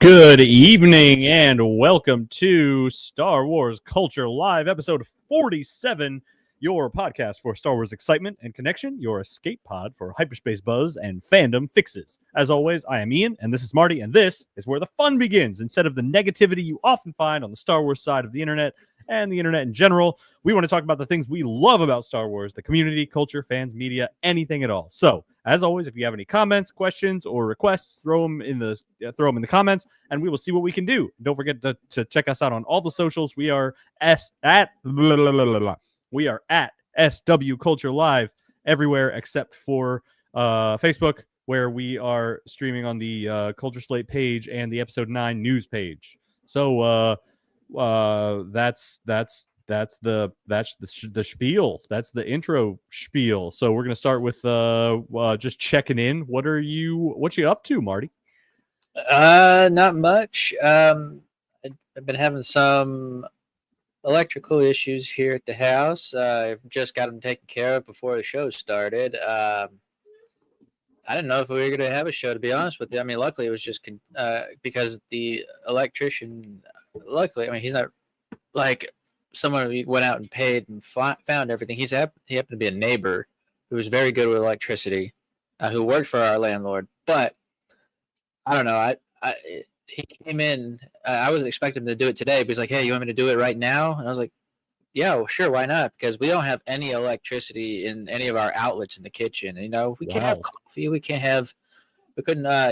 Good evening and welcome to Star Wars Culture Live, episode 47, your podcast for Star Wars excitement and connection, your escape pod for hyperspace buzz and fandom fixes. As always, I am Ian, and this is Marty, and this is where the fun begins. Instead of the negativity you often find on the Star Wars side of the internet and the internet in general, we want to talk about the things we love about Star Wars, the community, culture, fans, media, anything at all. So, as always, if you have any comments, questions, or requests, throw them in the comments, and we will see what we can do. Don't forget to check us out on all the socials. We are at SW Culture Live everywhere except for Facebook, where we are streaming on the Culture Slate page and the episode 9 news page. So that's the spiel. That's the intro spiel. So we're gonna start with just checking in. What you up to, Marty? Not much. I've been having some electrical issues here at the house. I've just got them taken care of before the show started. I didn't know if we were going to have a show, to be honest with you. I mean, luckily it was just because the electrician, luckily, I mean, he's not like someone who went out and paid and found everything. He happened to be a neighbor who was very good with electricity, who worked for our landlord. But I don't know. He came in. I wasn't expecting him to do it today, but he's like, "Hey, you want me to do it right now?" And I was like, "Yeah, well, sure, why not?" Because we don't have any electricity in any of our outlets in the kitchen. You know, we can't have coffee. We couldn't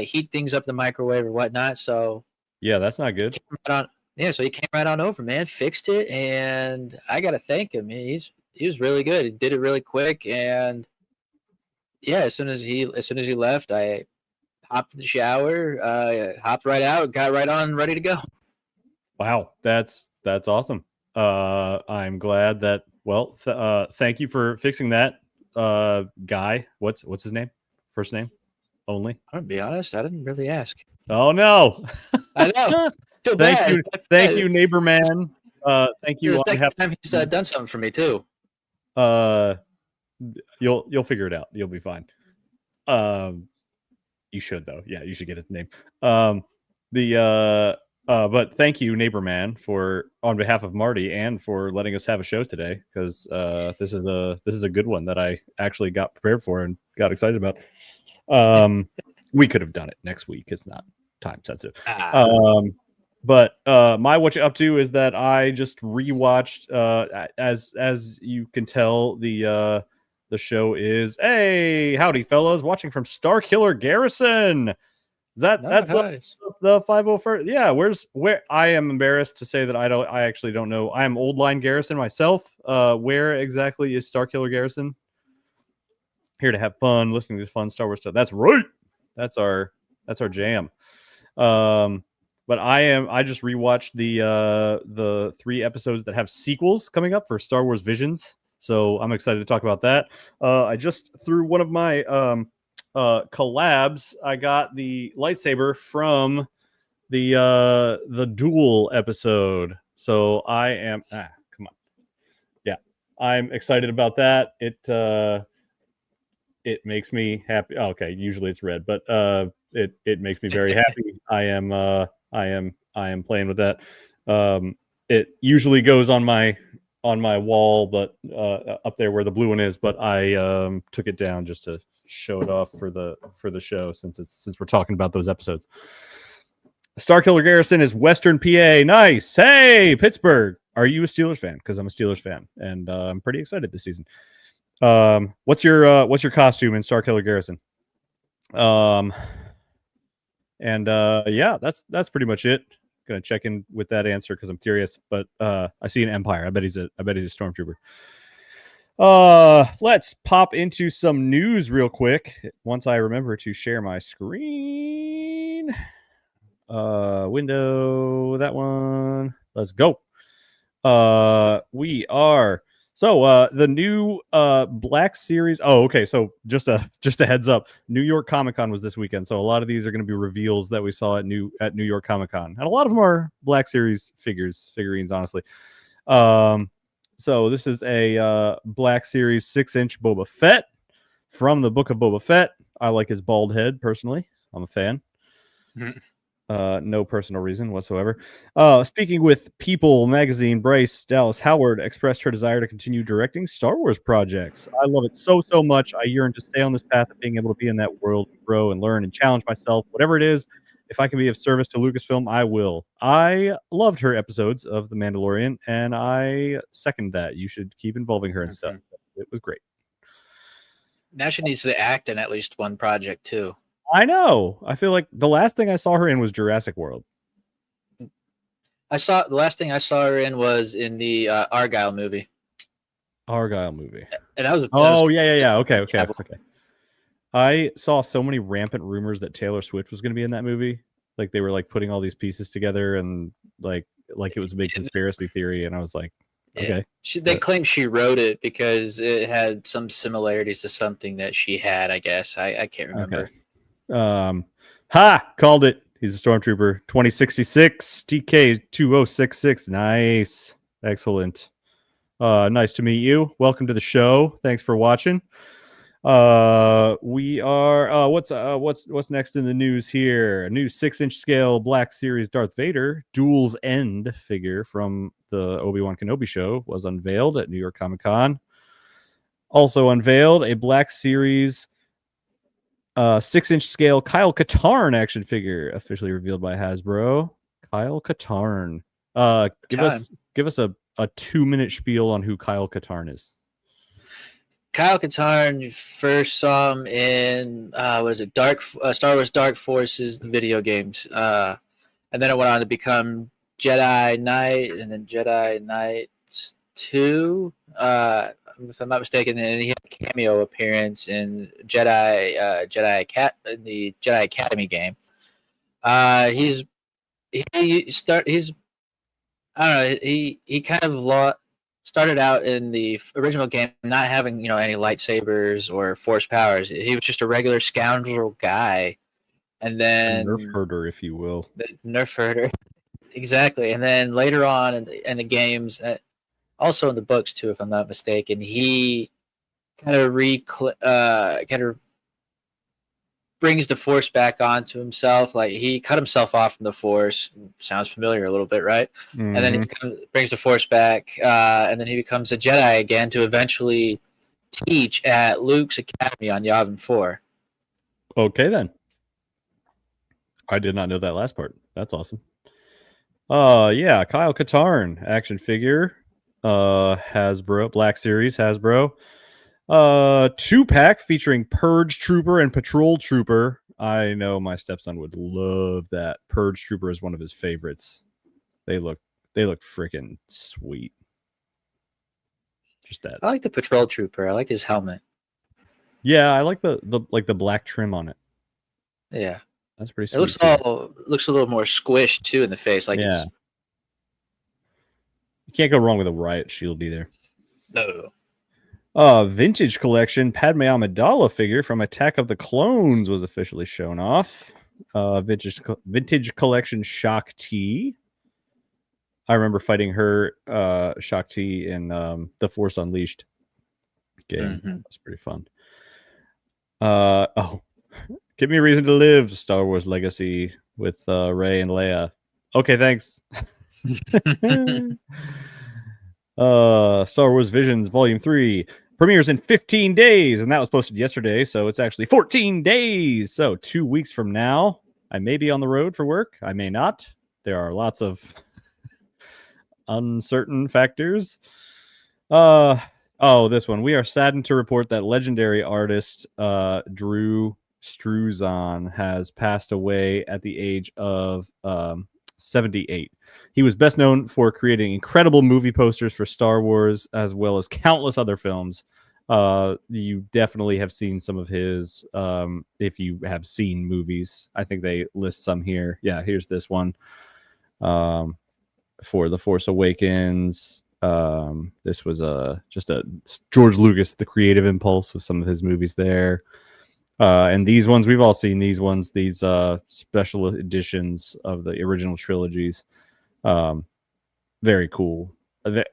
heat things up the microwave or whatnot. So yeah, that's not good. So he came right on over, man, fixed it, and I gotta thank him. He was really good. He did it really quick, and yeah, as soon as he left, I hopped in the shower, hopped right out, got right on, ready to go. Wow, that's awesome. I'm glad that. Well, thank you for fixing that, guy. What's his name? First name only. I'm gonna be honest, I didn't really ask. Oh no! I know. Thank you, neighbor man. Thank you. This is the second time he's done something for me too. You'll figure it out. You'll be fine. You should though. Yeah, you should get his name. But thank you, neighbor man, on behalf of Marty and for letting us have a show today, because this is a good one that I actually got prepared for and got excited about. We could have done it next week. It's not time sensitive. But my what you up to is that I just rewatched. As you can tell, the show is howdy fellas, watching from Starkiller Garrison. That's nice. The 501st. Yeah, where I am embarrassed to say that I actually don't know. I am Old Line Garrison myself. Where exactly is Starkiller Garrison? Here to have fun, listening to fun Star Wars stuff. That's right. That's our jam. But I just rewatched the 3 episodes that have sequels coming up for Star Wars Visions. So I'm excited to talk about that. I just, through one of my collabs, I got the lightsaber from the Duel episode. So I am come on. Yeah. I'm excited about that. It makes me happy. Oh, okay, usually it's red, but it makes me very happy. I am playing with that. It usually goes on my wall, but up there where the blue one is. But I took it down just to show it off for the show, since we're talking about those episodes. Starkiller Garrison is Western PA. Nice. Hey, Pittsburgh. Are you a Steelers fan? Because I'm a Steelers fan, and I'm pretty excited this season. What's your costume in Starkiller Garrison? Yeah, that's pretty much it. Gonna check in with that answer because I'm curious, but I see an Empire. I bet he's a stormtrooper. Let's pop into some news real quick once I remember to share my screen. Window, that one. Let's go. We are the new Black Series. Oh, okay. So just a heads up. New York Comic-Con was this weekend, so a lot of these are going to be reveals that we saw at New York Comic-Con, and a lot of them are Black Series figurines, honestly. So this is a Black Series 6-inch Boba Fett from the Book of Boba Fett. I like his bald head personally. I'm a fan. No personal reason whatsoever. Speaking with People magazine, Bryce Dallas Howard expressed her desire to continue directing Star Wars projects. I love it so much. I yearn to stay on this path of being able to be in that world, grow and learn and challenge myself. Whatever it is, if I can be of service to Lucasfilm, I will. I loved her episodes of The Mandalorian, and I second that. You should keep involving her and stuff. It was great. Now she needs to act in at least one project too. I know. I feel like the last thing I saw her in was Jurassic World. The last thing I saw her in was in the Argyle movie. Argyle movie. And that was yeah. Okay. I saw so many rampant rumors that Taylor Swift was going to be in that movie. Like they were like putting all these pieces together and like it was a big conspiracy theory. And I was like, okay. They claim she wrote it because it had some similarities to something that she had, I guess. I can't remember. Okay. Called it. He's a stormtrooper. 2066 TK 2066. Nice. Excellent. Nice to meet you. Welcome to the show. Thanks for watching. We are what's next in the news here? A new 6-inch scale Black Series Darth Vader Duel's End figure from the Obi-Wan Kenobi show was unveiled at New York Comic-Con. Also unveiled a Black Series 6-inch scale Kyle Katarn action figure officially revealed by Hasbro. Kyle Katarn. Give us a 2-minute spiel on who Kyle Katarn is. Kyle Katarn, you first saw him in Star Wars Dark Forces, the video games, and then it went on to become Jedi Knight, and then Jedi Knight 2, if I'm not mistaken, and he had a cameo appearance in the Jedi Academy game. He kind of started out in the original game not having any lightsabers or force powers. He was just a regular scoundrel guy, and then a nerf herder, if you will. The nerf herder, exactly. And then later on in the games, also in the books too, if I'm not mistaken, he kind of brings the force back onto himself. Like he cut himself off from the force. Sounds familiar a little bit, right? Mm-hmm. And then he brings the force back, and then he becomes a Jedi again to eventually teach at Luke's academy on Yavin 4. Okay, then. I did not know that last part. That's awesome. Yeah, Kyle Katarn action figure. Hasbro, Black Series, Hasbro. 2-pack featuring Purge Trooper and Patrol Trooper. I know my stepson would love that. Purge Trooper is one of his favorites. They look freaking sweet. Just that. I like the Patrol Trooper. I like his helmet. Yeah, I like the black trim on it. Yeah, that's pretty sweet. It looks a little more squished too in the face. Like yeah. You can't go wrong with a riot shield either. No. Vintage collection Padme Amidala figure from Attack of the Clones was officially shown off. Vintage collection Shock T. I remember fighting her Shock T in the Force Unleashed game. Mm-hmm. That's pretty fun. Give me a reason to live. Star Wars Legacy with Rey and Leia. Okay, thanks. Star Wars Visions Volume 3 premieres in 15 days, and that was posted yesterday, so it's actually 14 days. So 2 weeks from now, I may be on the road for work. I may not. There are lots of uncertain factors. This one. We are saddened to report that legendary artist Drew Struzan has passed away at the age of 78. He was best known for creating incredible movie posters for Star Wars, as well as countless other films. You definitely have seen some of his, if you have seen movies. I think they list some here. Yeah, here's this one. For The Force Awakens. This was just a George Lucas, the creative impulse with some of his movies there. And these ones, we've all seen these ones, these special editions of the original trilogies. Very cool.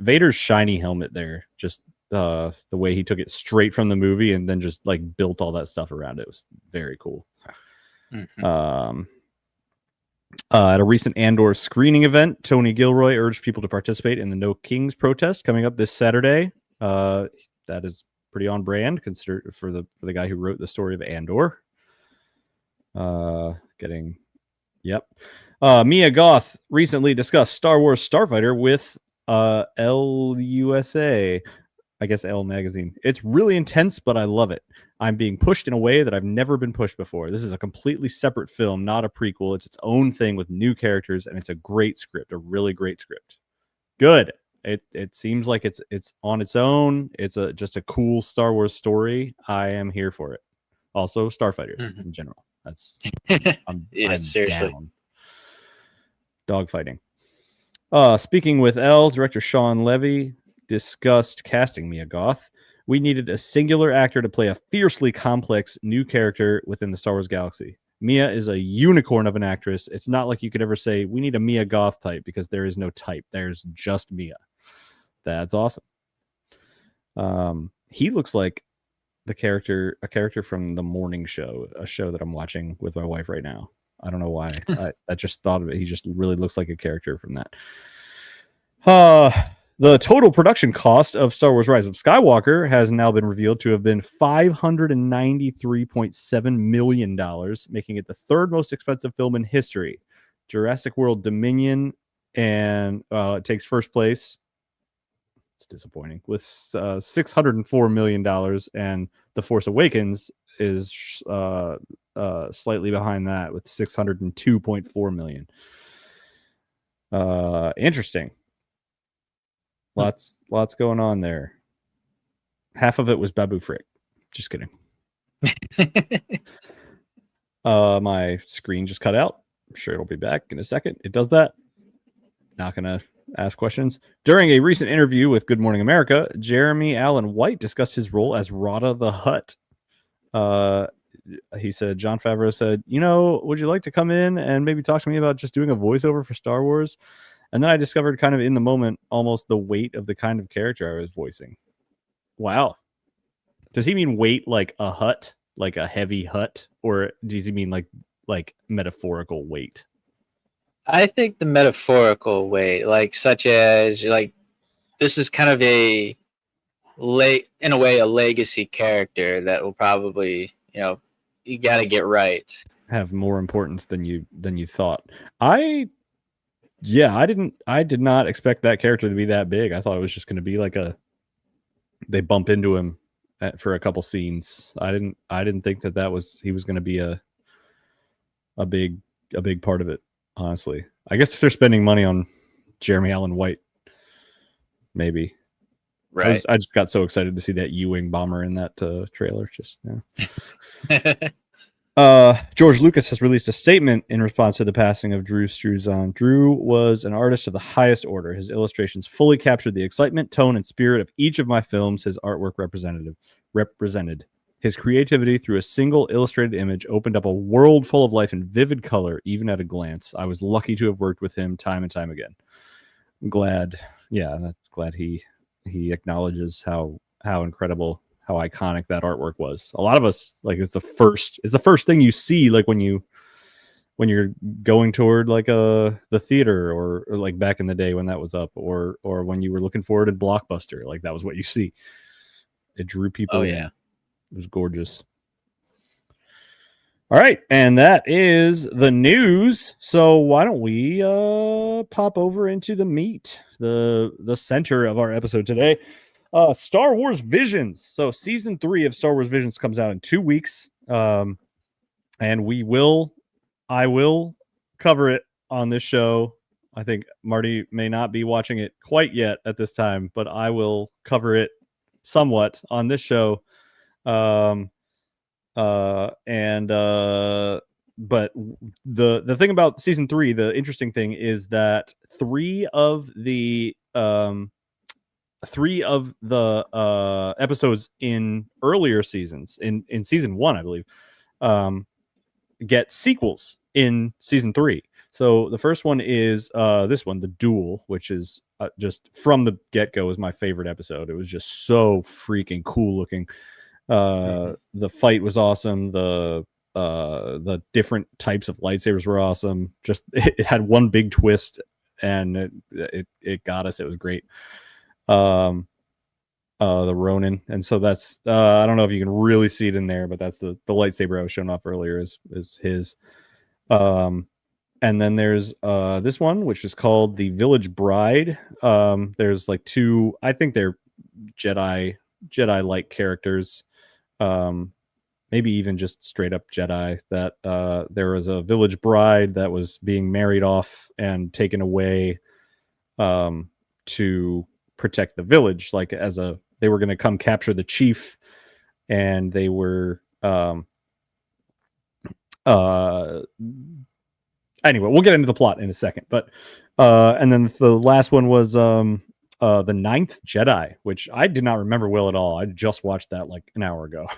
Vader's shiny helmet there, just the way he took it straight from the movie and then just like built all that stuff around it was very cool. Mm-hmm. At a recent Andor screening event, Tony Gilroy urged people to participate in the No Kings protest coming up this Saturday. That is pretty on brand, considered for the guy who wrote the story of Andor. Mia Goth recently discussed Star Wars Starfighter with LUSA, I guess L Magazine. It's really intense, but I love it. I'm being pushed in a way that I've never been pushed before. This is a completely separate film, not a prequel. It's its own thing with new characters, and it's a great script, a really great script. Good. It seems like it's on its own. It's just a cool Star Wars story. I am here for it. Also, Starfighters in general. That's I'm seriously down. Dogfighting. Speaking with L, director Sean Levy discussed casting Mia Goth. We needed a singular actor to play a fiercely complex new character within the Star Wars galaxy. Mia is a unicorn of an actress. It's not like you could ever say, we need a Mia Goth type, because there is no type. There's just Mia. That's awesome. He looks like a character from The Morning Show, a show that I'm watching with my wife right now. I don't know why. I just thought of it. He just really looks like a character from that. The total production cost of Star Wars Rise of Skywalker has now been revealed to have been $593.7 million, making it the third most expensive film in history. Jurassic World Dominion and it takes first place. It's disappointing with $604 million, and The Force Awakens is slightly behind that with $602.4 million. Interesting. Lots going on there. Half of it was Babu Frick. Just kidding. My screen just cut out. I'm sure it'll be back in a second. It does that. Not gonna ask questions. During a recent interview with Good Morning America, Jeremy Allen White discussed his role as Rada the Hutt. He said, Jon Favreau said, would you like to come in and maybe talk to me about just doing a voiceover for Star Wars? And then I discovered kind of in the moment almost the weight of the kind of character I was voicing. Wow. Does he mean weight like a hut, like a heavy hut? Or does he mean like metaphorical weight? I think the metaphorical weight, like such as like this is kind of in a way a legacy character that will probably, you got to get right. Have more importance than you thought. I did not expect that character to be that big. I thought it was just going to be like they bump into him for a couple scenes. I didn't think that he was going to be a big part of it, honestly. I guess if they're spending money on Jeremy Allen White, maybe. Right. I just got so excited to see that U-wing bomber in that trailer. Just George Lucas has released a statement in response to the passing of Drew Struzan. Drew was an artist of the highest order. His illustrations fully captured the excitement, tone, and spirit of each of my films his artwork represented. His creativity through a single illustrated image opened up a world full of life and vivid color, even at a glance. I was lucky to have worked with him time and time again. I'm glad he acknowledges how incredible, how iconic that artwork was. A lot of us, like, it's the first thing you see, like when you're going toward like the theater or like back in the day when that was up, or when you were looking forward to Blockbuster, like that was what you see. It drew people in. Yeah. It was gorgeous. All right, and that is the news. So why don't we pop over into the meat, the center of our episode today. Star Wars Visions. So season 3 of Star Wars Visions comes out in 2 weeks. And I will cover it on this show. I think Marty may not be watching it quite yet at this time, but I will cover it somewhat on this show. But the thing about season 3, the interesting thing is that three of the episodes in earlier seasons, in season 1, I believe, get sequels in season 3. So the first one is this one, the Duel, which is just from the get-go is my favorite episode. It was just so freaking cool looking. The fight was awesome. The the different types of lightsabers were awesome. Just it had one big twist, and it got us. It was great. The Ronin, and so that's I don't know if you can really see it in there, but that's the lightsaber I was showing off earlier is his. And then there's this one, which is called the Village Bride. There's like two, I think they're Jedi like characters, maybe even just straight up Jedi. That there was a village bride that was being married off and taken away to protect the village, like they were going to come capture the chief, and they were anyway, we'll get into the plot in a second. But and then the last one was the Ninth Jedi, which I did not remember well at all. I just watched that like an hour ago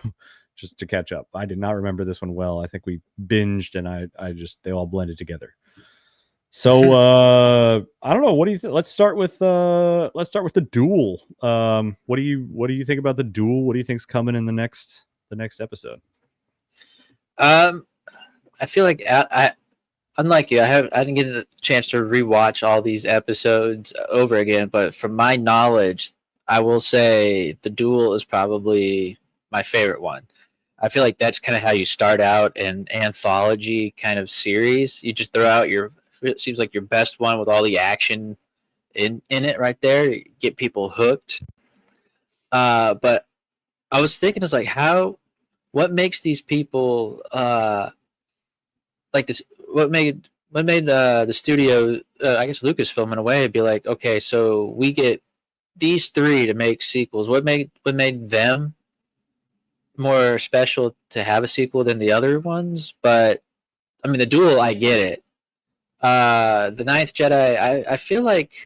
just to catch up. I did not remember this one well. I think we binged, and I just, they all blended together. So I don't know. What do you think? Let's start with the Duel. What do you think about the Duel? What do you think's coming in the next episode? I feel like I unlike you, I didn't get a chance to rewatch all these episodes over again, but from my knowledge, I will say the Duel is probably my favorite one. I feel like that's kind of how you start out an anthology kind of series. You just throw out it seems like your best one with all the action in it right there, get people hooked. But I was thinking, it's like, what makes these people like this? What made the studio, I guess Lucasfilm in a way, be like, okay, so we get these three to make sequels. What made them more special to have a sequel than the other ones? But I mean, the Duel, I get it. The Ninth Jedi, I feel like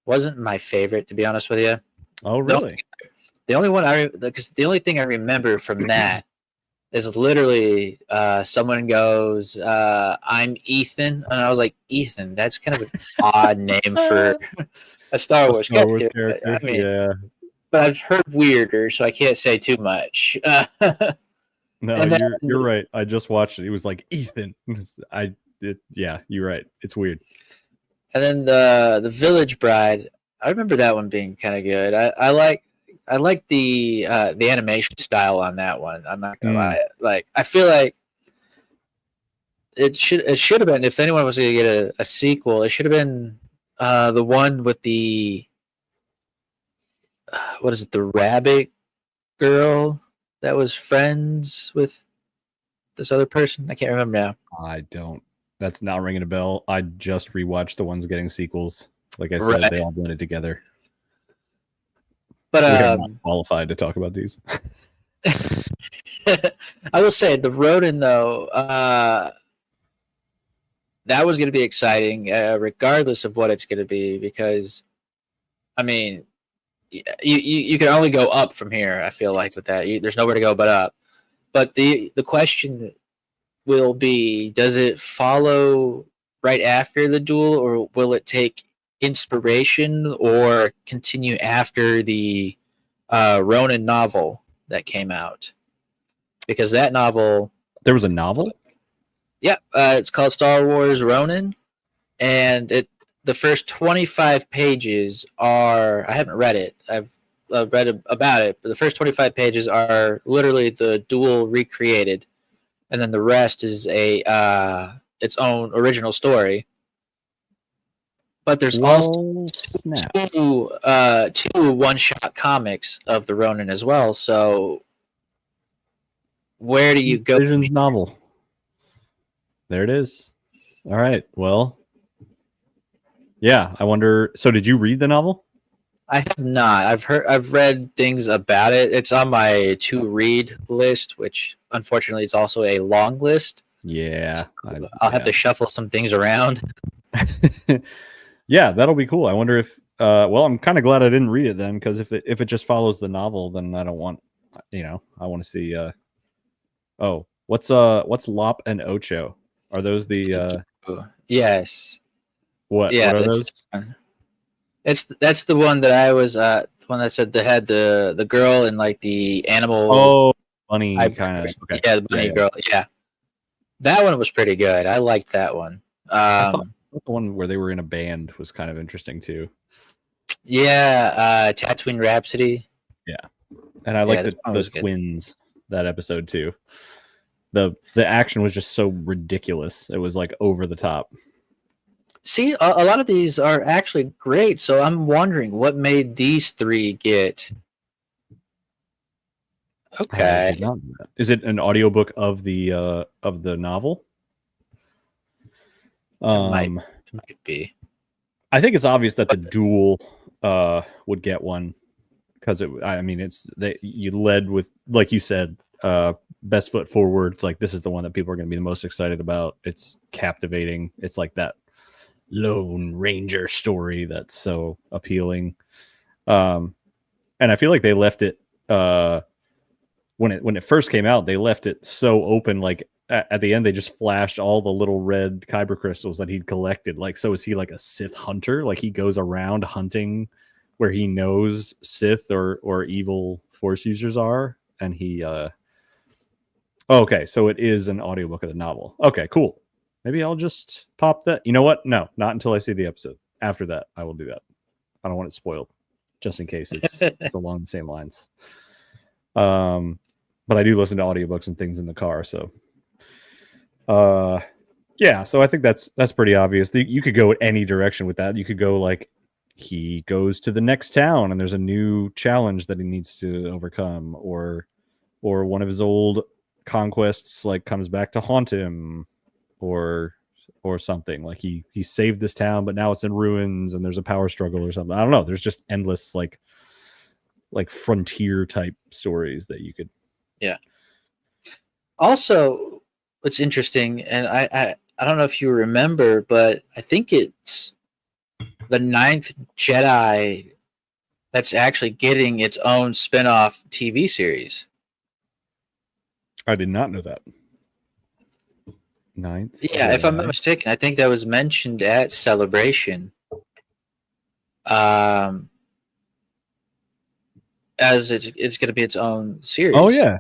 wasn't my favorite, to be honest with you. Oh, really? The only one because the only thing I remember from that is literally someone goes, "I'm Ethan," and I was like, "Ethan, that's kind of an odd name for a Star Wars character." I mean, yeah. But I've heard weirder, so I can't say too much. No, you're right. I just watched it. It was like Ethan. Yeah, you're right. It's weird. And then the Village Bride, I remember that one being kind of good. I like the animation style on that one. I'm not gonna lie. Like, I feel like it should have been, if anyone was gonna get a sequel, it should have been the one with the what is it, the rabbit girl that was friends with this other person? I can't remember now. That's not ringing a bell. I just rewatched the ones getting sequels. Like I said, They all blended together. But we're not qualified to talk about these. I will say the Ronin, though, that was going to be exciting, regardless of what it's going to be, because, I mean, you can only go up from here. I feel like with that, there's nowhere to go but up. But the question will be, does it follow right after the Duel, or will it take inspiration or continue after the Ronin novel that came out? Because that novel, there was a novel. Yeah, it's called Star Wars Ronin, and the first 25 pages are, I haven't read it. I've read about it, but the first 25 pages are literally the Duel recreated, and then the rest is its own original story. But there's also two one-shot comics of the Ronin as well. So where do you go? Vision's novel. There it is. All right. Well, yeah. I wonder. So, did you read the novel? I have not. I've read things about it. It's on my to-read list, which unfortunately is also a long list. Yeah. I'll have to shuffle some things around. Yeah, that'll be cool. I wonder if well, I'm kind of glad I didn't read it then, because if it just follows the novel, then I don't want, I want to see what's Lop and Ocho? Are those the Yes. What are those? That's the one that I was the one that said they had the girl and like the animal. Oh, bunny kind of. Okay. Yeah, the bunny girl. Yeah, that one was pretty good. I liked that one. I thought the one where they were in a band was kind of interesting too. Yeah, Tatooine Rhapsody. Yeah, and I like the twins that episode too. The action was just so ridiculous. It was like over the top. See, a lot of these are actually great. So I'm wondering what made these three get. Okay. Is it an audiobook of the novel? It might be. I think it's obvious that the Duel would get one because you led with, like you said, best foot forward. It's like this is the one that people are going to be the most excited about. It's captivating. It's like that Lone Ranger story that's so appealing. And I feel like they left it when it first came out, they left it so open. Like at the end, they just flashed all the little red kyber crystals that he'd collected. Like, so is he like a Sith hunter? Like he goes around hunting where he knows Sith or evil Force users are, and he. Okay, so it is an audiobook of the novel. Okay, cool. Maybe I'll just pop that. You know what? No, not until I see the episode. After that, I will do that. I don't want it spoiled, just in case it's along the same lines. But I do listen to audiobooks and things in the car, so yeah. So I think that's pretty obvious. You could go any direction with that. You could go like he goes to the next town and there's a new challenge that he needs to overcome, or one of his old conquests like comes back to haunt him, or something like he saved this town but now it's in ruins and there's a power struggle or something. I don't know. There's just endless like frontier type stories that you could. Yeah. Also, what's interesting, and I don't know if you remember, but I think it's the 9th Jedi that's actually getting its own spin-off TV series. I did not know that. 9th. Yeah, if I'm not mistaken, I think that was mentioned at Celebration. As it's going to be its own series. Oh yeah.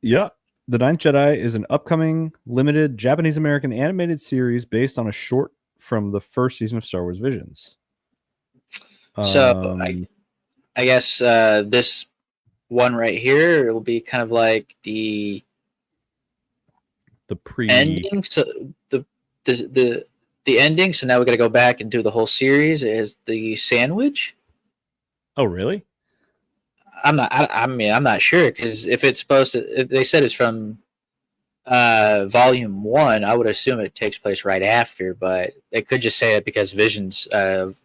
Yeah. The 9th Jedi is an upcoming limited Japanese American animated series based on a short from the first season of Star Wars Visions. So I guess this one right here will be kind of like the ending. So the ending. So now we got to go back and do the whole series as the sandwich. Oh really? I'm not sure, because if they said it's from volume 1, I would assume it takes place right after, but they could just say it because Visions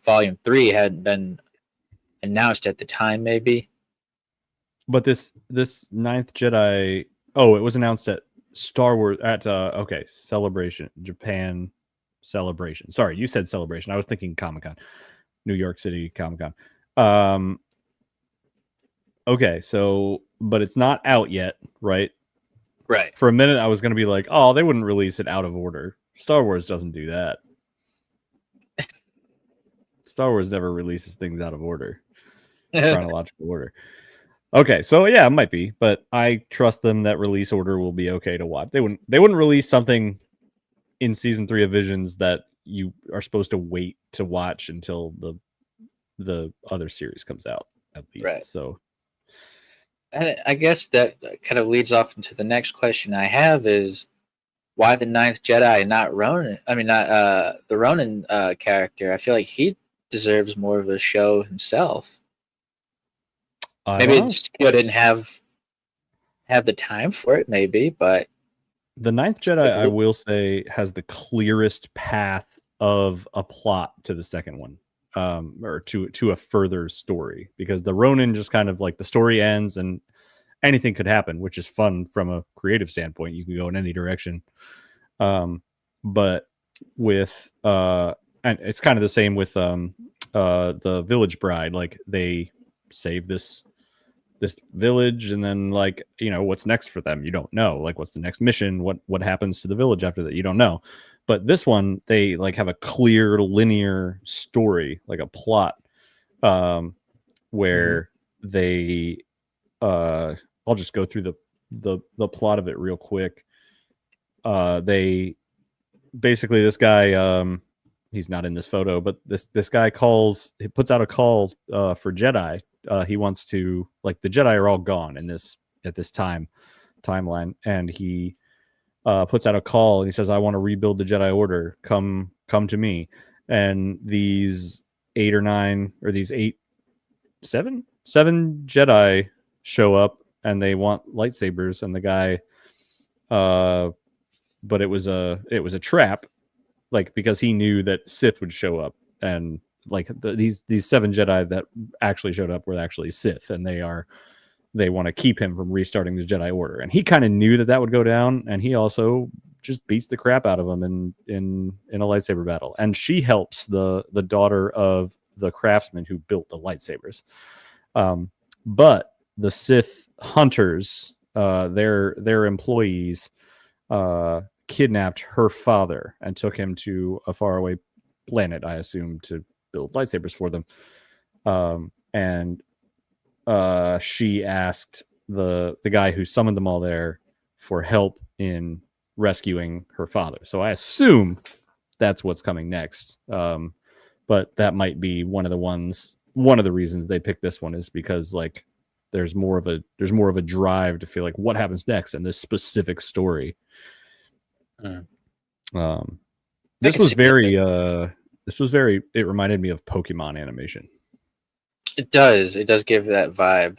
volume 3 hadn't been announced at the time, maybe. But this 9th Jedi, it was announced at Star Wars at Celebration, Japan Celebration. Sorry, you said Celebration. I was thinking Comic-Con, New York City Comic-Con. Okay, so, but it's not out yet, right? Right. For a minute, I was going to be like, oh, they wouldn't release it out of order. Star Wars doesn't do that. Star Wars never releases things out of order, chronological order. Okay, so yeah, it might be, but I trust them that release order will be okay to watch. They wouldn't release something in season 3 of Visions that you are supposed to wait to watch until the other series comes out, at least. Right. So. And I guess that kind of leads off into the next question I have is, why the 9th Jedi, not Ronan? I mean, not the Ronan character. I feel like he deserves more of a show himself. Maybe the studio didn't have the time for it, maybe, but the 9th Jedi, I will say, has the clearest path of a plot to the second one. Or to a further story, because the Ronin just kind of like the story ends and anything could happen, which is fun from a creative standpoint. You can go in any direction. But with and it's kind of the same with the Village Bride. Like they save this village, and then like, you know, what's next for them? You don't know. Like, what's the next mission? What happens to the village after that? You don't know. But this one, they like have a clear linear story, like a plot, where they I'll just go through the plot of it real quick. They basically, this guy, he's not in this photo, but this guy he puts out a call for Jedi. He wants to, like, the Jedi are all gone at this timeline, and he puts out a call and he says, I want to rebuild the Jedi Order. Come to me. And these seven Jedi show up and they want lightsabers, and the guy but it was a trap, like, because he knew that Sith would show up, and like these 7 Jedi that actually showed up were actually Sith, and they want to keep him from restarting the Jedi Order. And he kind of knew that would go down, and he also just beats the crap out of him in a lightsaber battle. And she helps the daughter of the craftsman who built the lightsabers. But the Sith hunters, their employees, kidnapped her father and took him to a faraway planet, I assume, to build lightsabers for them. And she asked the guy who summoned them all there for help in rescuing her father. So I assume that's what's coming next. But that might be one of the reasons they picked this one, is because, like, there's more of a drive to feel like what happens next in this specific story. This was very it reminded me of Pokemon animation. It does give that vibe,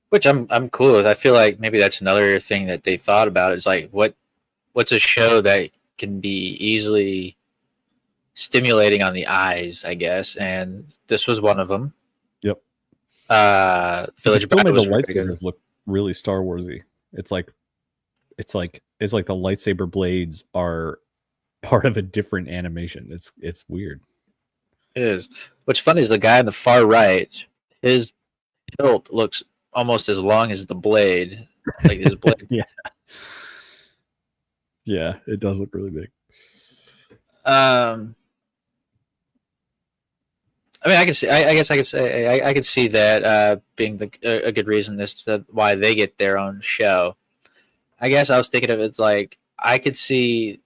which I'm cool with. I feel like maybe that's another thing that they thought about, is like, what's a show that can be easily stimulating on the eyes, I guess, and this was one of them. Yep. Village Bride made the was lightsabers look really Star Warsy. It's like the lightsaber blades are part of a different animation. It's weird. It is. What's funny is the guy on the far right, his hilt looks almost as long as the blade. Like his blade. Yeah, it does look really big. I mean, I guess I could say I could see that being a good reason as to why they get their own show. I guess I was thinking of it's like, I could see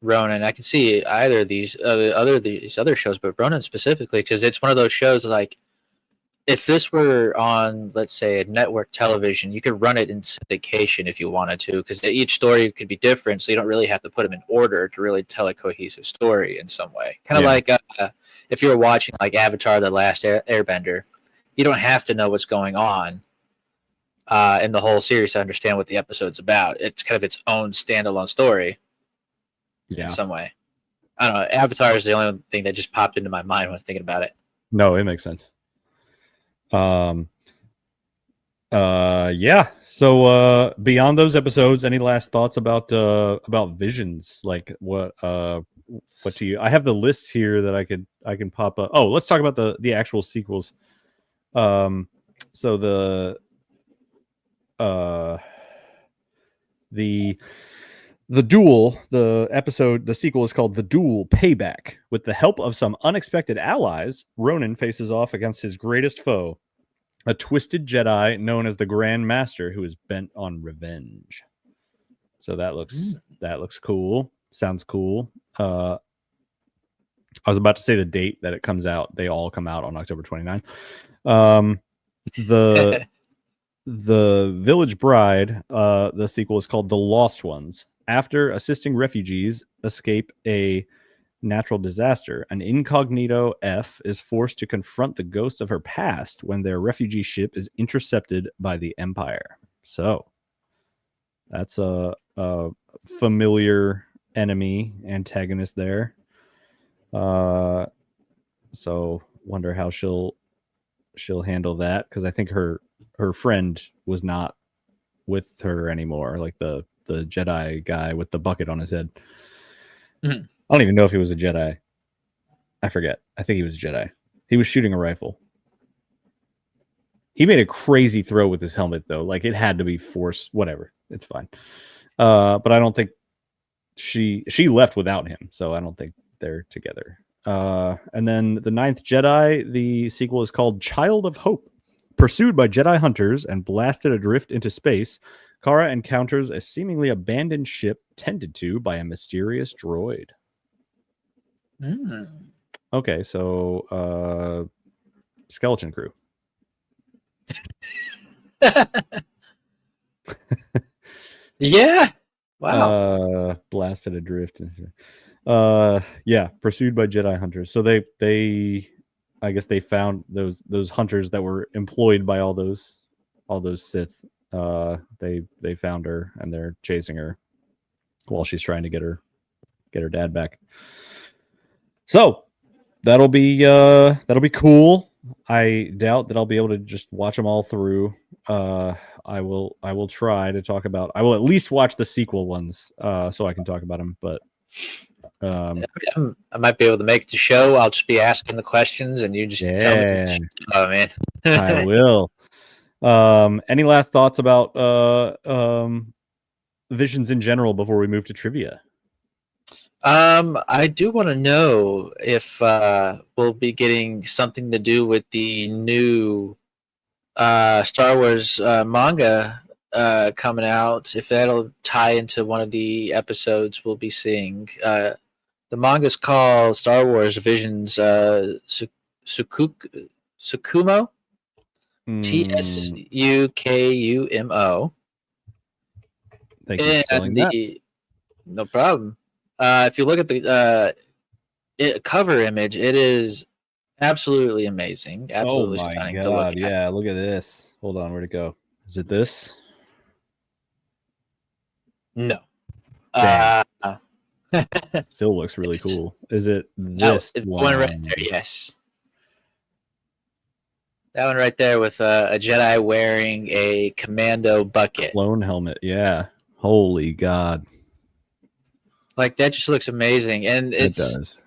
Ronin. I could see either of these other shows, but Ronin specifically, because it's one of those shows, like, if this were on, let's say, a network television, you could run it in syndication if you wanted to, because each story could be different, so you don't really have to put them in order to really tell a cohesive story in some way. Kind of like if you were watching, like, Avatar: The Last Airbender, you don't have to know what's going on in the whole series to understand what the episode's about. It's kind of its own standalone story in some way. I don't know. Avatar is the only thing that just popped into my mind when I was thinking about it. No, it makes sense. Yeah. So beyond those episodes, any last thoughts about Visions? Like, what do you? I have the list here that I can pop up. Oh, let's talk about the actual sequels. So the Duel, the sequel is called The Duel Payback. With the help of some unexpected allies, Ronin faces off against his greatest foe, a twisted Jedi known as the Grand Master, who is bent on revenge. So that looks cool. Sounds cool. I was about to say the date that it comes out. They all come out on October 29th. The Village Bride, the sequel is called The Lost Ones. After assisting refugees escape a natural disaster, an incognito F is forced to confront the ghosts of her past when their refugee ship is intercepted by the Empire. So that's a familiar antagonist there. So wonder how she'll handle that, because I think her friend was not with her anymore, like the Jedi guy with the bucket on his head. Mm-hmm. I don't even know if he was a Jedi. I forget. I think he was a Jedi. He was shooting a rifle. He made a crazy throw with his helmet, though. Like, it had to be force. Whatever. It's fine. But I don't think she left without him, so I don't think they're together. And then the Ninth Jedi, the sequel is called Child of Hope. Pursued by Jedi hunters and blasted adrift into space, Kara encounters a seemingly abandoned ship tended to by a mysterious droid. Okay, so skeleton crew. Yeah. Wow. Blasted adrift. Yeah, pursued by Jedi hunters. So they I guess they found those hunters that were employed by all those Sith. They found her and they're chasing her while she's trying to get her dad back. So that'll be cool. I doubt that I'll be able to just watch them all through. I will try to talk about. I will at least watch the sequel ones, so I can talk about them. But I might be able to make the show. I'll just be asking the questions, and you just tell me. Oh man, I will. Any last thoughts about Visions in general before we move to trivia? I do want to know if we'll be getting something to do with the new Star Wars manga coming out. If that'll tie into one of the episodes we'll be seeing. The manga's called Star Wars Visions Tsukumo. Tsukumo. Thank you for spelling that. No problem. If you look at the cover image, it is absolutely amazing. Absolutely stunning to look at. Yeah, look at this. Hold on, where'd it go? Is it this? No. Still looks really cool. Is it this one right there? Yes. That one right there with a Jedi wearing a commando bucket. Clone helmet, yeah. Holy God. Like, that just looks amazing. And it does.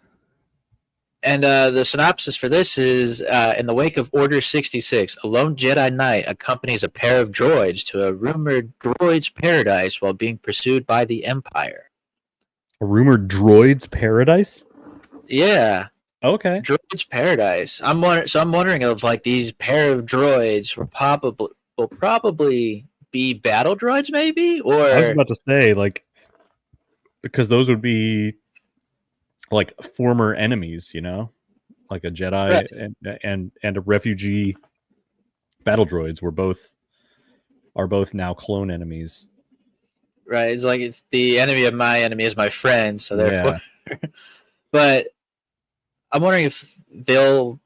And the synopsis for this is, in the wake of Order 66, a lone Jedi Knight accompanies a pair of droids to a rumored droid's paradise while being pursued by the Empire. A rumored droid's paradise? Yeah. Okay. Droid's paradise. I'm wondering if like these pair of droids will probably be battle droids, maybe? Or I was about to say, like, because those would be like former enemies, you know, like a Jedi right. and a refugee battle droids are both now clone enemies. Right. It's like it's the enemy of my enemy is my friend, so therefore. Yeah. But I'm wondering if they'll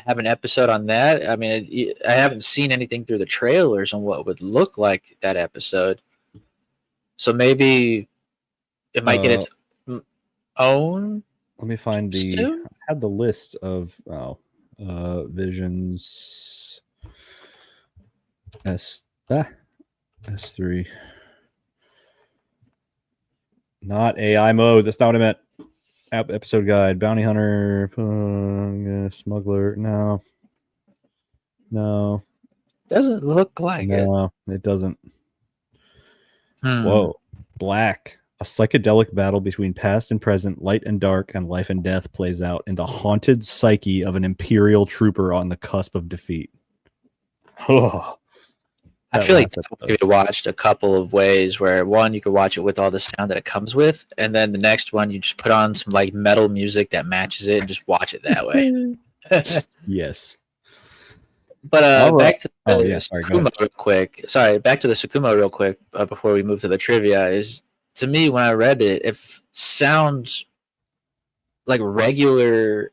have an episode on that. I mean, I haven't seen anything through the trailers on what would look like that episode. So maybe it might get its own. Let me find I had the list of Visions S3. Not AI mode. That's not what I meant. Episode guide. Bounty hunter. Smuggler. No. Doesn't look like it. No, it doesn't. Whoa. Black. A psychedelic battle between past and present, light and dark, and life and death plays out in the haunted psyche of an Imperial trooper on the cusp of defeat. Oh. I feel like that could be watched a couple of ways, where one, you could watch it with all the sound that it comes with, and then the next one, you just put on some like metal music that matches it and just watch it that way. Yes. But back to the Tsukumo real quick. Sorry, back to the Tsukumo real quick before we move to the trivia. Is, to me, when I read it, it sounds like regular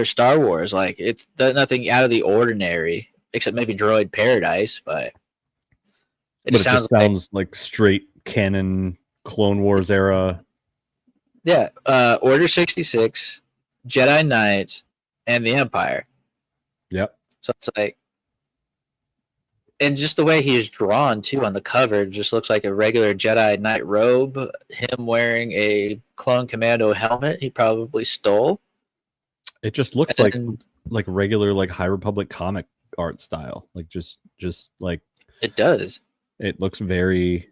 Star Wars. Like, it's nothing out of the ordinary, except maybe Droid Paradise. But it just sounds like straight canon Clone Wars era. Yeah, Order 66, Jedi Knight, and the Empire. Yep. So it's like, and just the way he's drawn too on the cover just looks like a regular Jedi Knight robe. Him wearing a clone commando helmet he probably stole. It just looks like regular like High Republic comic art style. Like just like it does. It looks very,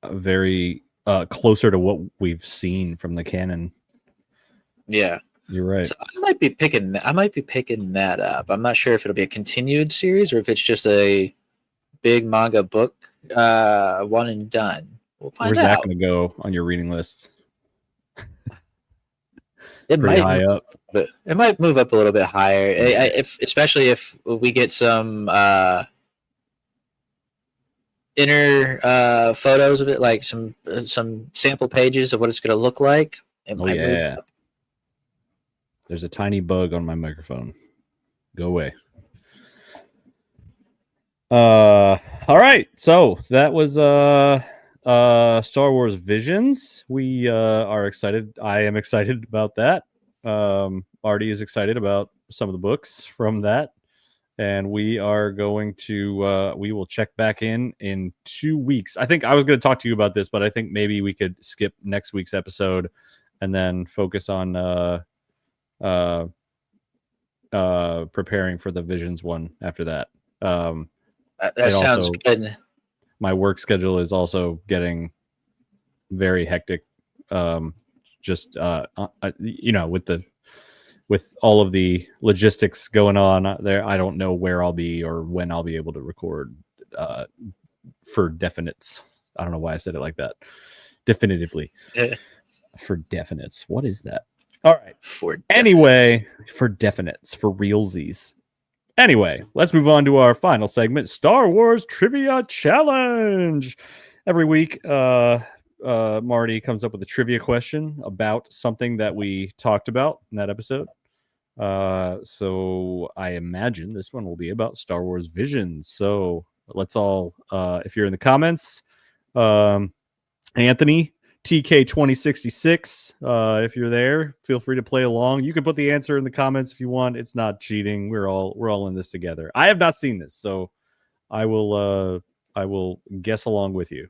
very closer to what we've seen from the canon. Yeah. You're right. So I might be picking that up. I'm not sure if it'll be a continued series or if it's just a big manga book, one and done. We'll find Where's that out. going to go on your reading list? It Pretty might high move, up. but it might move up a little bit higher. Okay. Especially if we get some inner photos of it, like some sample pages of what it's going to look like. It might move up. There's a tiny bug on my microphone. Go away. All right. So that was Star Wars Visions. We are excited. I am excited about that. Marty is excited about some of the books from that. And we are going to we will check back in 2 weeks. I think I was going to talk to you about this, but I think maybe we could skip next week's episode and then focus on preparing for the Visions one after that. That sounds good. My work schedule is also getting very hectic. Just with all of the logistics going on there, I don't know where I'll be or when I'll be able to record for definites. I don't know why I said it like that. Definitively. For definites. What is that? All right. For definites, for realsies. Anyway, let's move on to our final segment, Star Wars Trivia Challenge. Every week, Marty comes up with a trivia question about something that we talked about in that episode. So I imagine this one will be about Star Wars Visions. So let's all, if you're in the comments, Anthony, TK2066, if you're there, feel free to play along. You can put the answer in the comments if you want. It's not cheating. We're all in this together. I have not seen this, so I will guess along with you.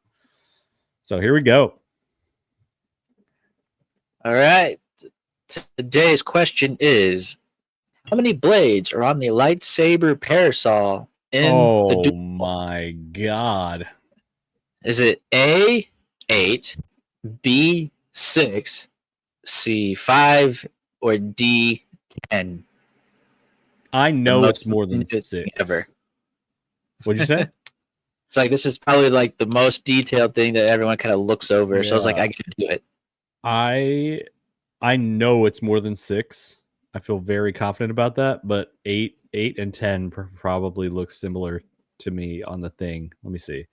So here we go. All right. Today's question is, how many blades are on the lightsaber parasol in the Duel? My God. Is it A, 8, B, 6, C, 5, or D, 10? I know it's more than 6. Ever. What'd you say? It's like, this is probably like the most detailed thing that everyone kind of looks over. Yeah. So I was like, I can do it. I know it's more than 6. I feel very confident about that, but 8 and 10 probably look similar to me on the thing. Let me see.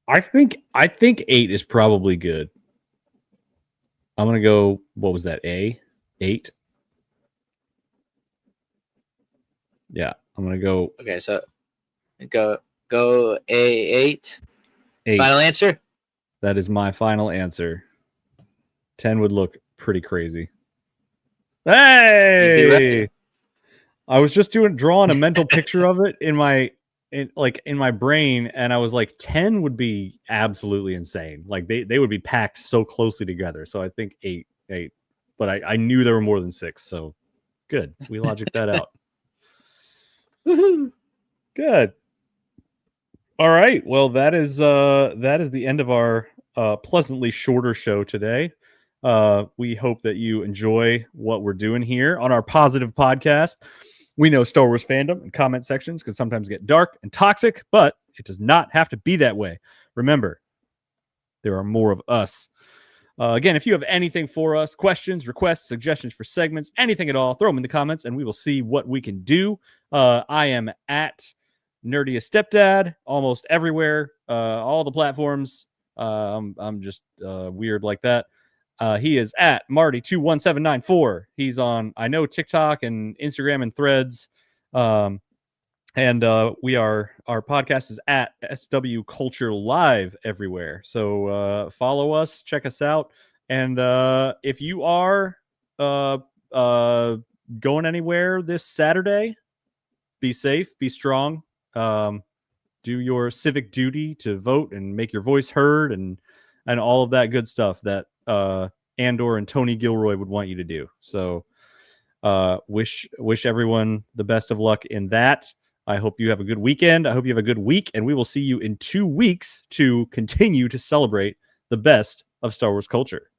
I think 8 is probably good. I'm gonna go. What was that? 8. Yeah, I'm gonna go. Okay, so go A8. Final answer? That is my final answer. 10 would look pretty crazy. Hey! Right. I was just drawing a mental picture of it in my brain, and I was like, 10 would be absolutely insane. Like they would be packed so closely together. So I think 8. But I knew there were more than 6, so good. We logicked that out. Good. All right. Well, that is the end of our pleasantly shorter show today. We hope that you enjoy what we're doing here on our positive podcast. We know Star Wars fandom and comment sections can sometimes get dark and toxic, but it does not have to be that way. Remember, there are more of us. Again, if you have anything for us, questions, requests, suggestions for segments, anything at all, throw them in the comments and we will see what we can do. I am at Nerdiest Stepdad almost everywhere, all the platforms. I'm just weird like that. He is at Marty21794. He's on, I know, TikTok and Instagram and Threads. And our podcast is at SW Culture Live everywhere. So follow us, check us out. And if you are going anywhere this Saturday, be safe, be strong. Do your civic duty to vote and make your voice heard and all of that good stuff that Andor and Tony Gilroy would want you to do. So wish everyone the best of luck in that. I hope you have a good weekend. I hope you have a good week, and we will see you in 2 weeks to continue to celebrate the best of Star Wars culture.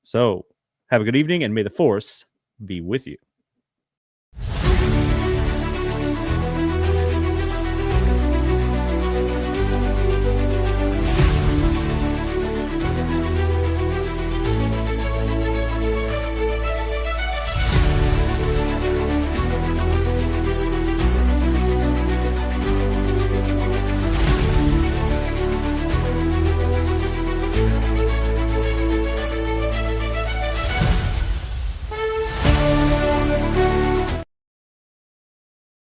So have a good evening, and may the Force be with you.